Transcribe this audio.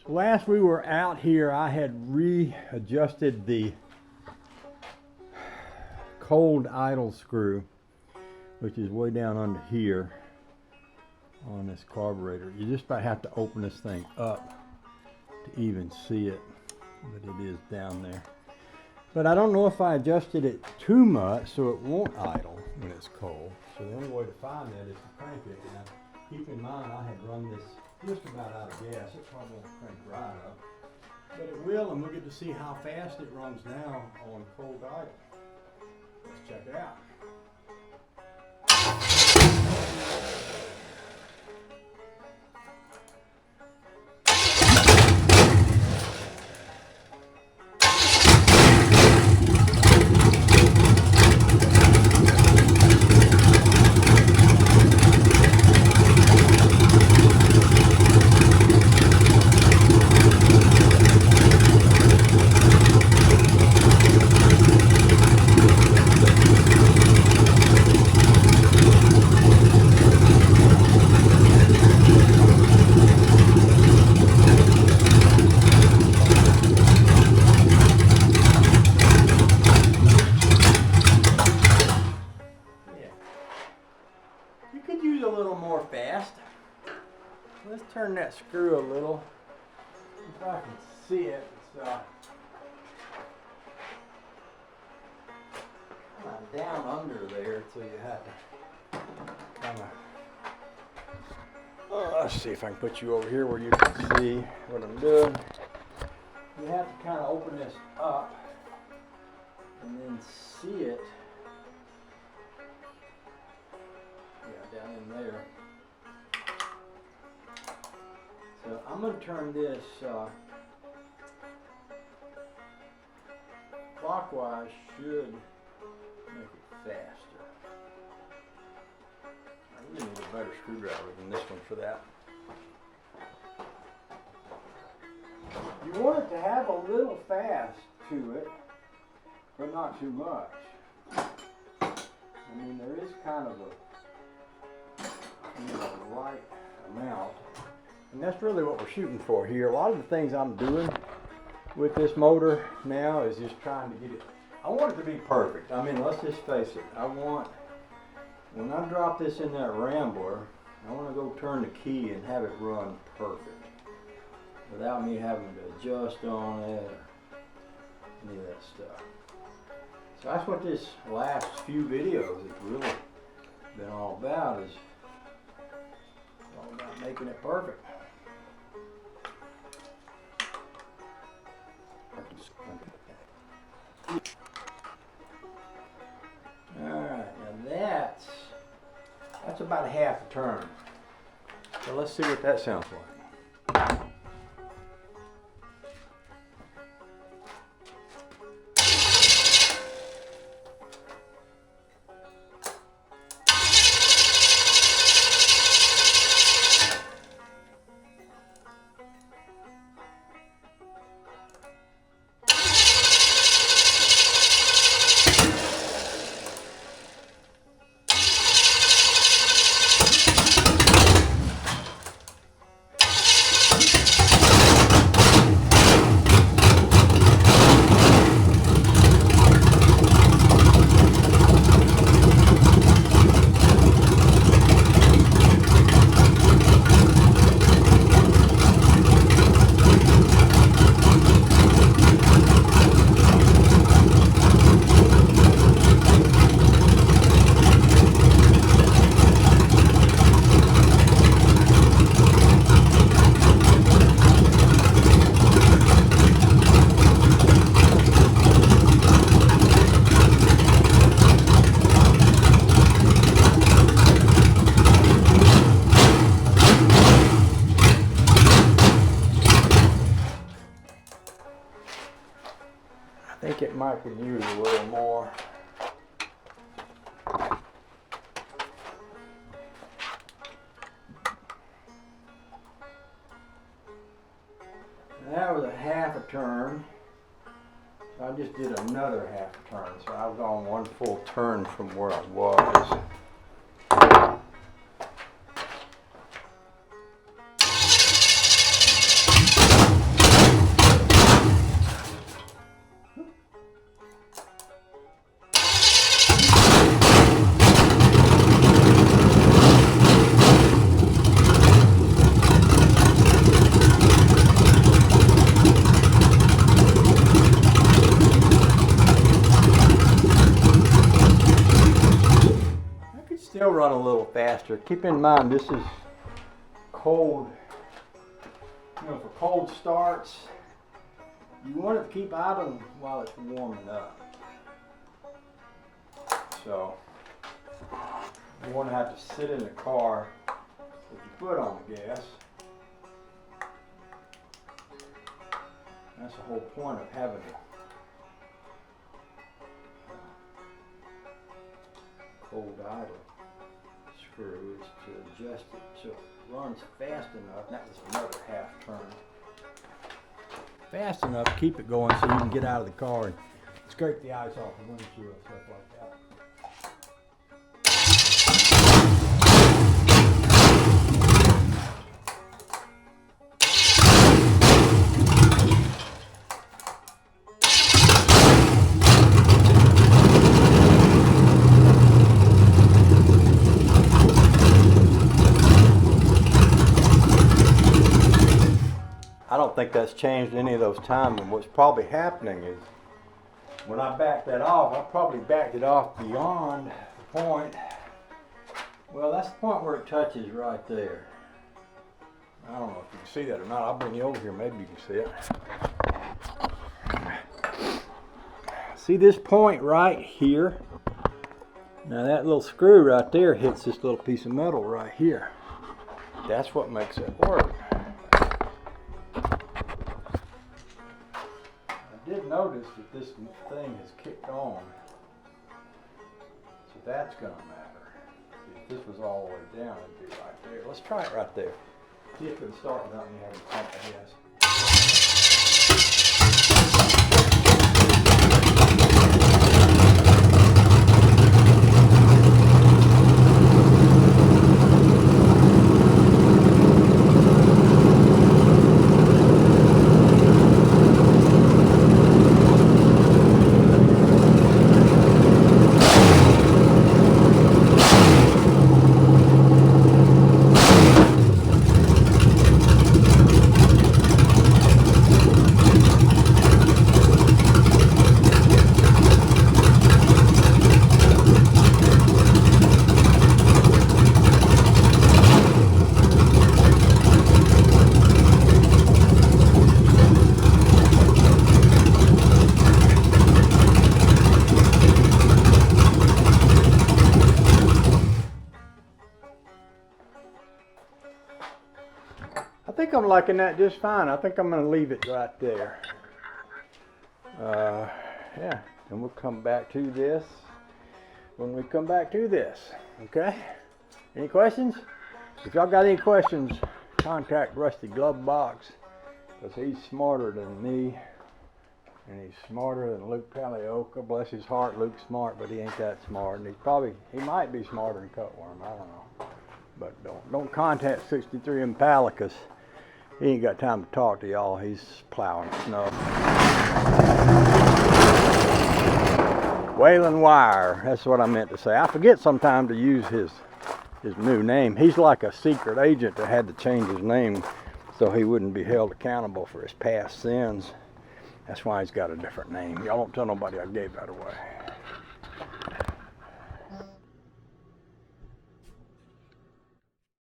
So last we were out here, I had readjusted the cold idle screw, which is way down under here on this carburetor. You just about have to open this thing up to even see it, but it is down there. But I don't know if I adjusted it too much so it won't idle when it's cold. So the only way to find that is to crank it. Now, keep in mind I had run this just about out of gas. It probably won't crank right up, but it will, and we'll get to see how fast it runs now on cold idle. Let's check it out. A little more fast. Let's turn that screw a little, if I can see it. It's kind of down under there, so you have to kind of, let's see if I can put you over here where you can see what I'm doing. You have to kind of open this up and then see it. Down in there. So I'm going to turn this clockwise, should make it faster. I really need a better screwdriver than this one for that. You want it to have a little fast to it, but not too much. I mean, there is kind of a right amount, and that's really what we're shooting for here. A lot of the things I'm doing with this motor now is just trying to get it, I want it to be perfect. I mean, let's just face it, I want, when I drop this in that Rambler, I want to go turn the key and have it run perfect without me having to adjust on it or any of that stuff. So that's what this last few videos has really been all about, is all about making it perfect. Alright, now that's about a half a turn. So let's see what that sounds like. I think it might could use a little more. That was a half a turn. So I just did another half a turn. So I was on one full turn from where I was. run a little faster. Keep in mind this is cold, you know, for cold starts, you want it to keep idle while it's warming up. So you want to have to sit in the car with your foot on the gas. That's the whole point of having a cold idle screw, is to adjust it so it runs fast enough. That was another half turn. Fast enough to keep it going so you can get out of the car and scrape the ice off the windshield, stuff like that. I don't think that's changed any of those times, and what's probably happening is when I backed that off, I probably backed it off beyond the point. Well, that's the point where it touches right there. I don't know if you can see that or not. I'll bring you over here, maybe you can see it. See this point right here? Now that little screw right there hits this little piece of metal right here. That's what makes it work. I did notice that this thing has kicked on, so that's going to matter. See, if this was all the way down, it'd be right there. Let's try it right there. See if it'll start without me having to pump the gas. I think I'm liking that just fine. I think I'm going to leave it right there. Yeah, and we'll come back to this when we come back to this. Okay? Any questions? If y'all got any questions, contact Rusty Glove Box, because he's smarter than me, and he's smarter than Luke Palioka. Bless his heart, Luke's smart, but he ain't that smart, and he might be smarter than Cutworm. I don't know. But don't contact 63 Impala, because he ain't got time to talk to y'all. He's plowing snow. Waylon Wire, that's what I meant to say. I forget sometimes to use his new name. He's like a secret agent that had to change his name so he wouldn't be held accountable for his past sins. That's why he's got a different name. Y'all don't tell nobody I gave that away.